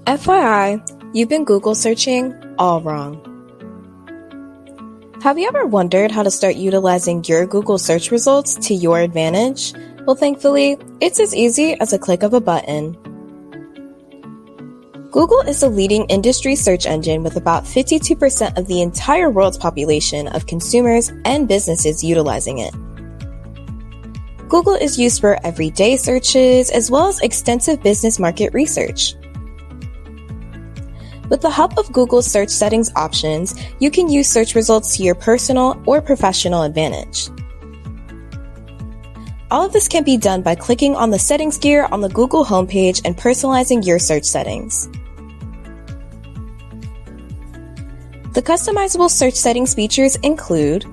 FYI, you've been Google searching all wrong. Have you ever wondered how to start utilizing your Google search results to your advantage? Well, thankfully, it's as easy as a click of a button. Google is the leading industry search engine with about 52% of the entire world's population of consumers and businesses utilizing it. Google is used for everyday searches as well as extensive business market research. With the help of Google's search settings options, you can use search results to your personal or professional advantage. All of this can be done by clicking on the settings gear on the Google homepage and personalizing your search settings. The customizable search settings features include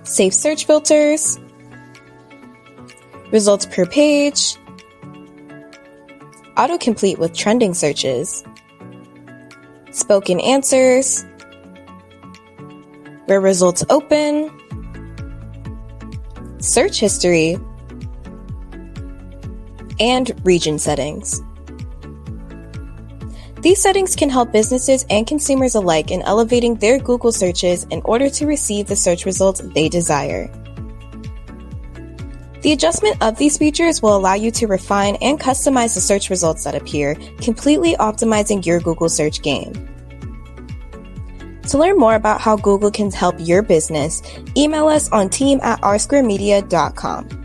safe search filters, results per page, autocomplete with trending searches, spoken answers, where results open, search history, and region settings. These settings can help businesses and consumers alike in elevating their Google searches in order to receive the search results they desire. The adjustment of these features will allow you to refine and customize the search results that appear, completely optimizing your Google search game. To learn more about how Google can help your business, email us on team@rsquaremedia.com.